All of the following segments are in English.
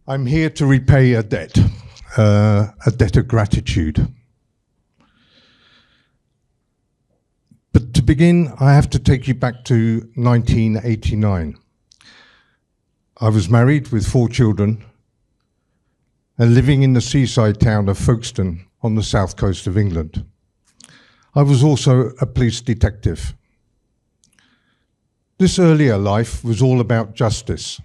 I'm here to repay a debt of gratitude. But to begin, I have to take you back to 1989. I was married with 4 children and living in the seaside town of Folkestone on the south coast of England. I was also a police detective. This earlier life was all about justice.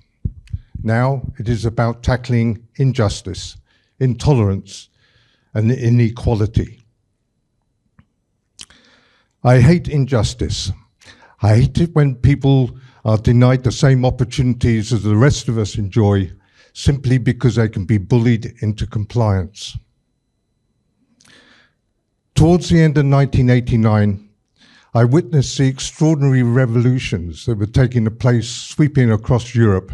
Now it is about tackling injustice, intolerance, and inequality. I hate injustice. I hate it when people are denied the same opportunities as the rest of us enjoy simply because they can be bullied into compliance. Towards the end of 1989, I witnessed the extraordinary revolutions that were taking place, sweeping across Europe,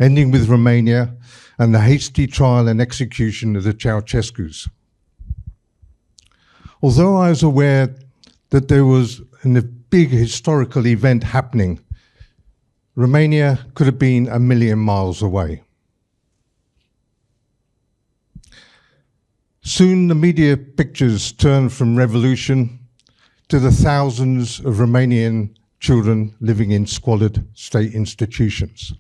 ending with Romania and the hasty trial and execution of the Ceausescus. Although I was aware that there was a big historical event happening, Romania could have been a million miles away. Soon the media pictures turned from revolution to the thousands of Romanian children living in squalid state institutions.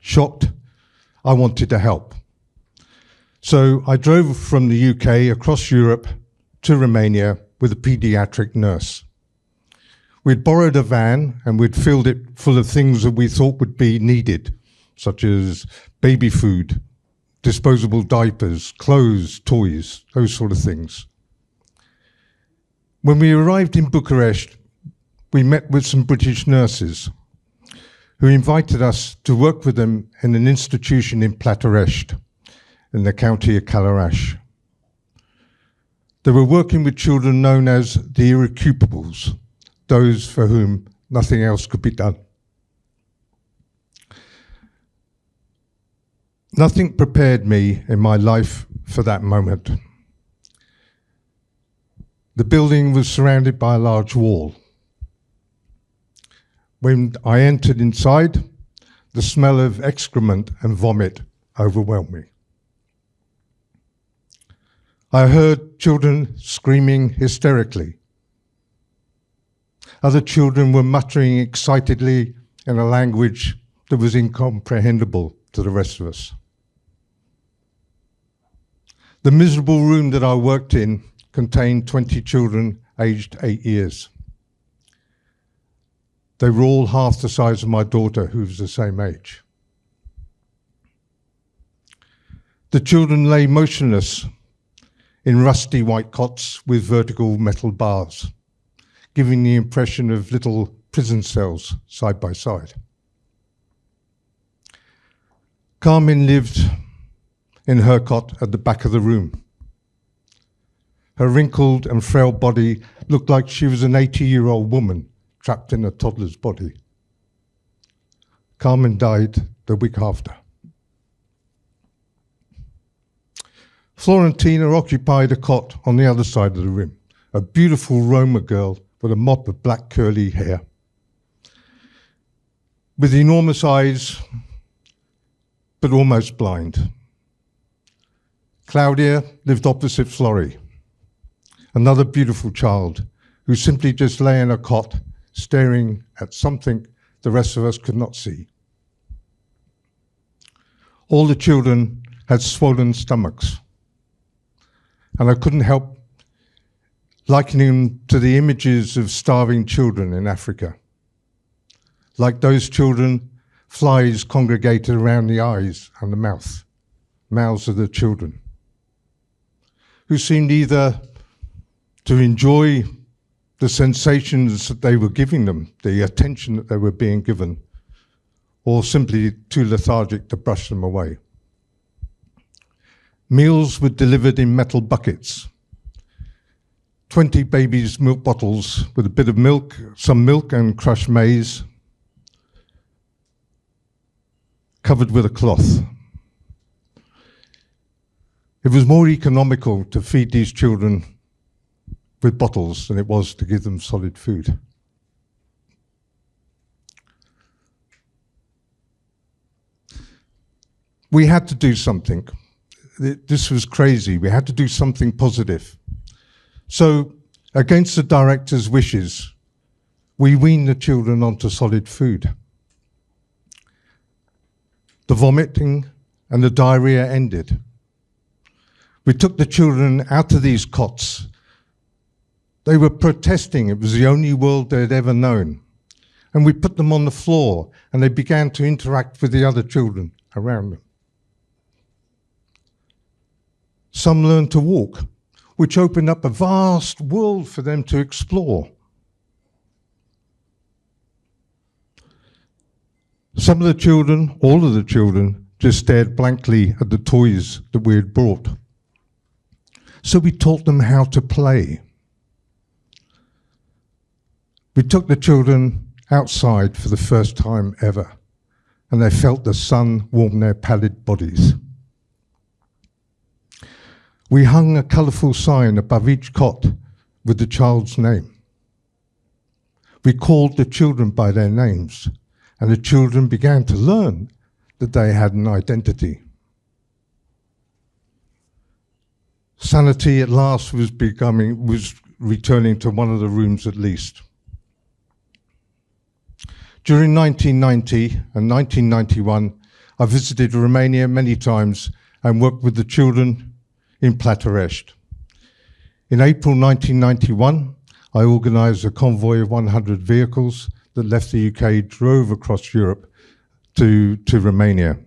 Shocked, I wanted to help. So I drove from the UK across Europe to Romania with a paediatric nurse. We'd borrowed a van and we'd filled it full of things that we thought would be needed, such as baby food, disposable diapers, clothes, toys, those sort of things. When we arrived in Bucharest, we met with some British nurses who invited us to work with them in an institution in Plătărești, in the county of Călăraș. They were working with children known as the irrecupables, those for whom nothing else could be done. Nothing prepared me in my life for that moment. The building was surrounded by a large wall. When I entered inside, the smell of excrement and vomit overwhelmed me. I heard children screaming hysterically. Other children were muttering excitedly in a language that was incomprehensible to the rest of us. The miserable room that I worked in contained 20 children aged 8 years. They were all half the size of my daughter, who was the same age. The children lay motionless in rusty white cots with vertical metal bars, giving the impression of little prison cells side by side. Carmen lived in her cot at the back of the room. Her wrinkled and frail body looked like she was an 80-year-old woman trapped in a toddler's body. Carmen died the week after. Florentina occupied a cot on the other side of the room, a beautiful Roma girl with a mop of black curly hair. With enormous eyes, but almost blind. Claudia lived opposite Flori, another beautiful child who simply just lay in a cot staring at something the rest of us could not see. All the children had swollen stomachs, and I couldn't help likening them to the images of starving children in Africa. Like those children, flies congregated around the eyes and the mouths of the children, who seemed either to enjoy the sensations that they were giving them, the attention that they were being given, or simply too lethargic to brush them away. Meals were delivered in metal buckets. 20 babies' milk bottles with a bit of milk, some milk and crushed maize, covered with a cloth. It was more economical to feed these children with bottles than it was to give them solid food. We had to do something. This was crazy. We had to do something positive. So, against the director's wishes, we weaned the children onto solid food. The vomiting and the diarrhea ended. We took the children out of these cots. They were protesting. It was the only world they'd ever known. And we put them on the floor, and they began to interact with the other children around them. Some learned to walk, which opened up a vast world for them to explore. Some of the children, all of the children, just stared blankly at the toys that we had brought. So we taught them how to play. We took the children outside for the first time ever, and they felt the sun warm their pallid bodies. We hung a colourful sign above each cot with the child's name. We called the children by their names, and the children began to learn that they had an identity. Sanity at last was returning to one of the rooms at least. During 1990 and 1991, I visited Romania many times and worked with the children in Plătărești. In April 1991, I organised a convoy of 100 vehicles that left the UK, drove across Europe to Romania.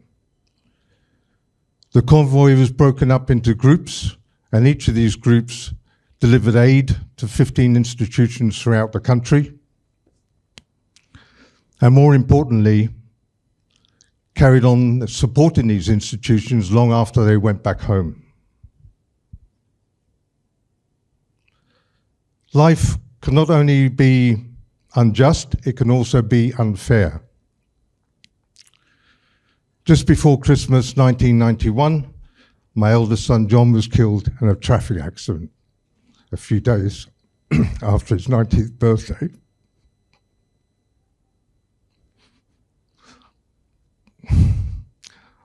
The convoy was broken up into groups, and each of these groups delivered aid to 15 institutions throughout the country, and more importantly, carried on supporting these institutions long after they went back home. Life can not only be unjust, it can also be unfair. Just before Christmas 1991, my eldest son John was killed in a traffic accident a few days after his 90th birthday.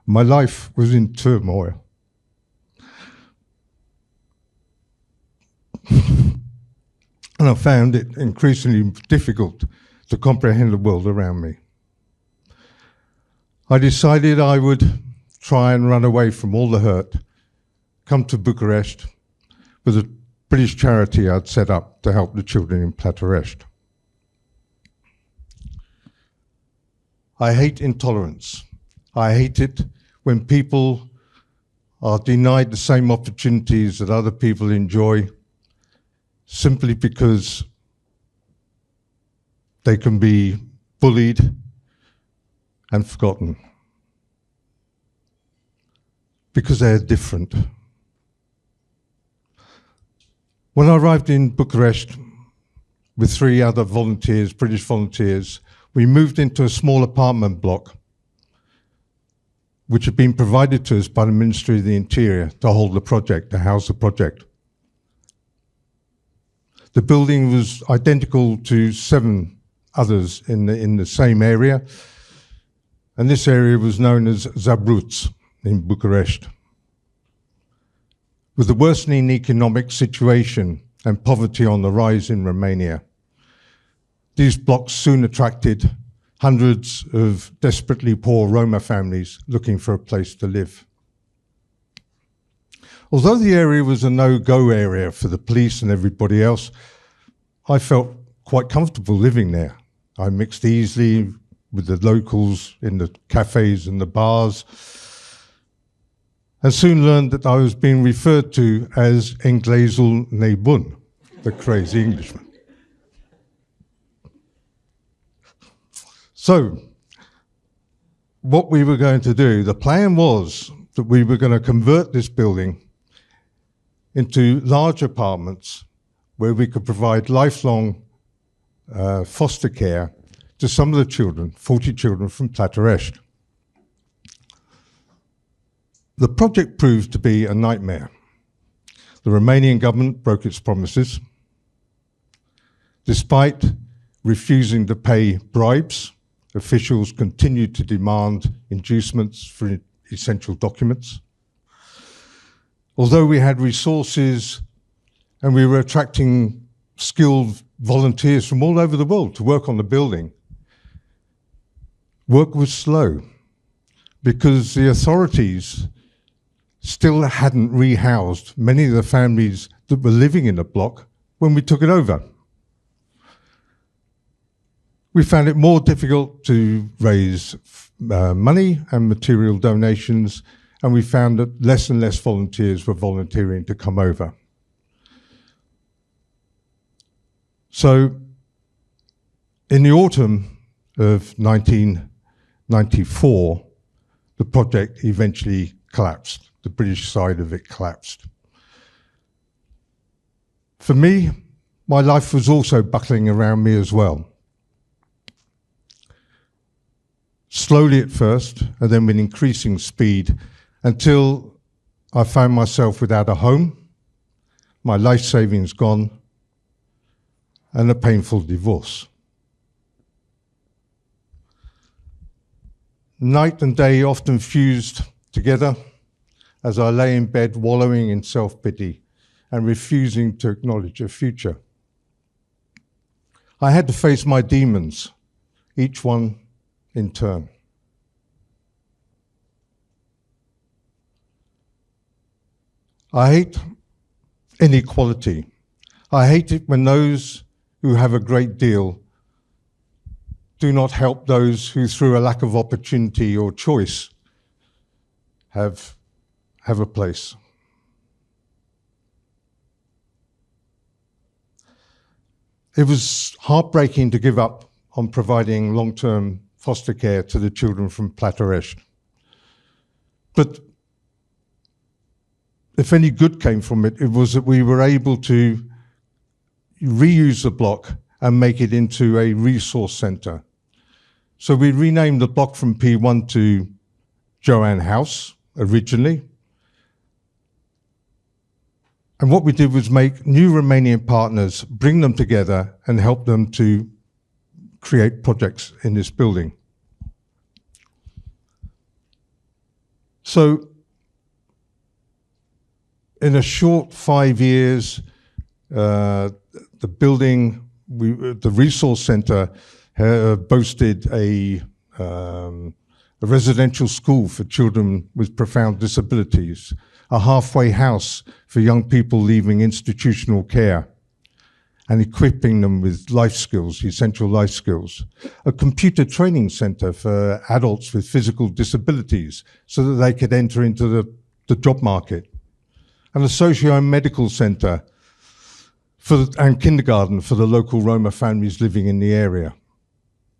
My life was in turmoil. And I found it increasingly difficult to comprehend the world around me. I decided I would try and run away from all the hurt, come to Bucharest with a British charity I'd set up to help the children in Plătărești. I hate intolerance. I hate it when people are denied the same opportunities that other people enjoy simply because they can be bullied and forgotten, because they are different. When I arrived in Bucharest with 3 other volunteers, British volunteers, we moved into a small apartment block which had been provided to us by the Ministry of the Interior to hold the project, to house the project. The building was identical to 7 others in the same area, and this area was known as Zabruț in Bucharest. With the worsening economic situation and poverty on the rise in Romania, these blocks soon attracted hundreds of desperately poor Roma families looking for a place to live. Although the area was a no-go area for the police and everybody else, I felt quite comfortable living there. I mixed easily with the locals in the cafes and the bars, and soon learned that I was being referred to as Englesul Nebun, the crazy Englishman. So, what we were going to do, the plan was that we were going to convert this building into large apartments where we could provide lifelong foster care to some of the children, 40 children from Plătărești. The project proved to be a nightmare. The Romanian government broke its promises. Despite refusing to pay bribes, officials continued to demand inducements for essential documents. Although we had resources and we were attracting skilled volunteers from all over the world to work on the building, work was slow because the authorities still hadn't rehoused many of the families that were living in the block when we took it over. We found it more difficult to raise money and material donations, and we found that less and less volunteers were volunteering to come over. So in the autumn of 1994, the project eventually collapsed. The British side of it collapsed. For me, my life was also buckling around me as well. Slowly at first, and then with increasing speed, until I found myself without a home, my life savings gone, and a painful divorce. Night and day often fused together as I lay in bed wallowing in self-pity and refusing to acknowledge a future. I had to face my demons, each one in turn. I hate inequality. I hate it when those who have a great deal do not help those who, through a lack of opportunity or choice, have a place. It was heartbreaking to give up on providing long-term foster care to the children from Plătărești. But if any good came from it, it was that we were able to reuse the block and make it into a resource centre. So we renamed the block from P1 to Joanne House originally. And what we did was make new Romanian partners, bring them together and help them to create projects in this building. So in a short 5 years, the building, the resource centre boasted a residential school for children with profound disabilities, a halfway house for young people leaving institutional care and equipping them with life skills, essential life skills, a computer training centre for adults with physical disabilities so that they could enter into the job market, and a socio-medical centre and kindergarten for the local Roma families living in the area.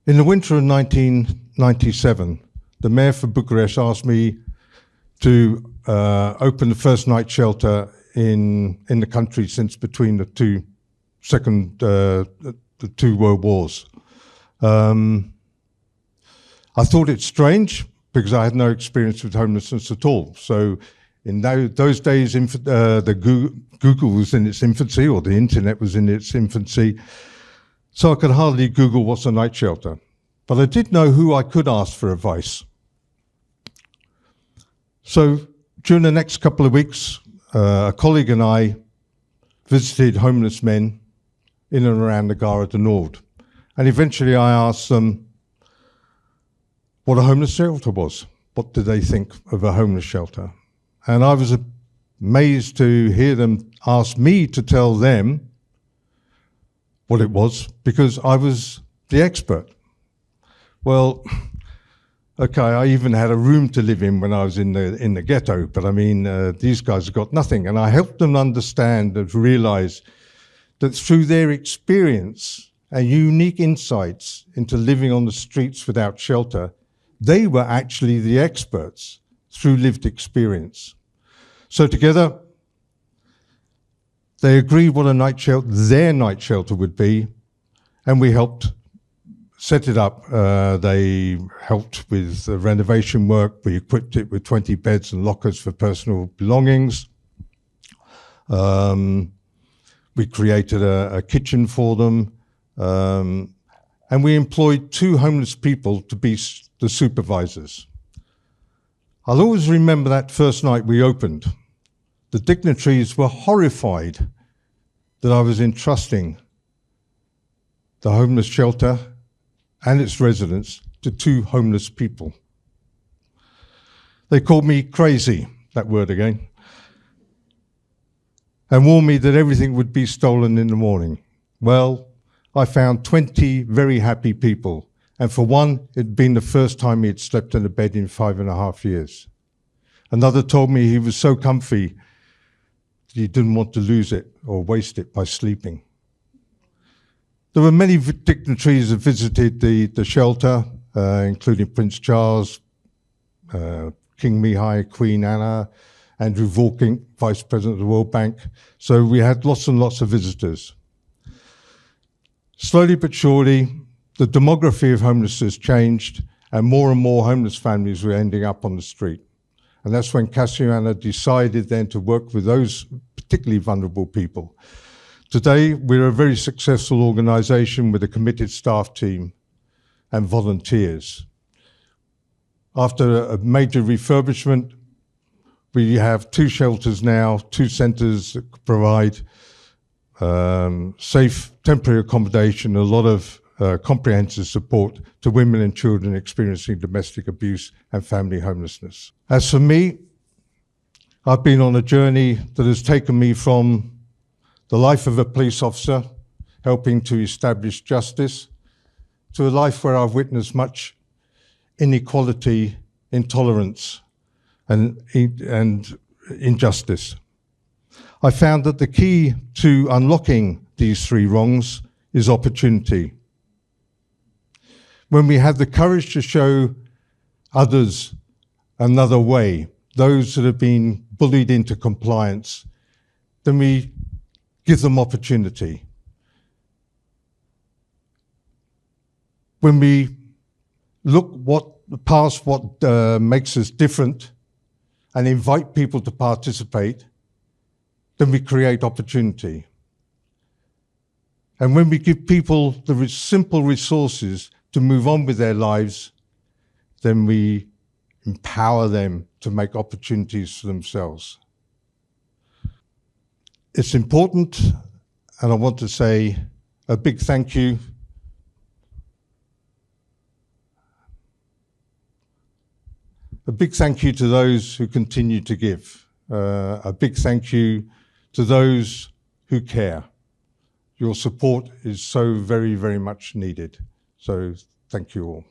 In the winter of 1997, the mayor for Bucharest asked me to open the first night shelter in the country since between the two world wars. I thought it strange because I had no experience with homelessness at all. So in those days, Google was in its infancy, or the internet was in its infancy. So I could hardly Google what's a night shelter. But I did know who I could ask for advice. So during the next couple of weeks, a colleague and I visited homeless men in and around the Gara de Nord. And eventually I asked them what a homeless shelter was. What did they think of a homeless shelter? And I was amazed to hear them ask me to tell them what it was, because I was the expert. Well, okay, I even had a room to live in when I was in the ghetto, but I mean, these guys have got nothing. And I helped them understand and realize that through their experience and unique insights into living on the streets without shelter, they were actually the experts through lived experience. So together, they agreed what their night shelter would be, and we helped set it up. They helped with the renovation work. We equipped it with 20 beds and lockers for personal belongings. We created a kitchen for them, and we employed 2 homeless people to be the supervisors. I'll always remember that first night we opened. The dignitaries were horrified that I was entrusting the homeless shelter and its residents to 2 homeless people. They called me crazy, that word again, and warned me that everything would be stolen in the morning. Well, I found 20 very happy people, and for one, it had been the first time he had slept in a bed in 5.5 years. Another told me he was so comfy that he didn't want to lose it or waste it by sleeping. There were many dignitaries that visited the shelter, including Prince Charles, King Mihai, Queen Anna, Andrew Vorking, Vice President of the World Bank. So we had lots and lots of visitors. Slowly but surely, the demography of homelessness changed, and more homeless families were ending up on the street. And that's when Cassiana decided then to work with those particularly vulnerable people. Today, we're a very successful organisation with a committed staff team and volunteers. After a major refurbishment, we have 2 shelters now, 2 centres that provide safe temporary accommodation, a lot of comprehensive support to women and children experiencing domestic abuse and family homelessness. As for me, I've been on a journey that has taken me from the life of a police officer, helping to establish justice, to a life where I've witnessed much inequality, intolerance, and injustice. I found that the key to unlocking these 3 wrongs is opportunity. When we have the courage to show others another way, those that have been bullied into compliance, then we give them opportunity. When we look past what makes us different and invite people to participate, then we create opportunity. And when we give people the simple resources to move on with their lives, then we empower them to make opportunities for themselves. It's important, and I want to say a big thank you to those who continue to give. A big thank you to those who care. Your support is so very, very much needed. So thank you all.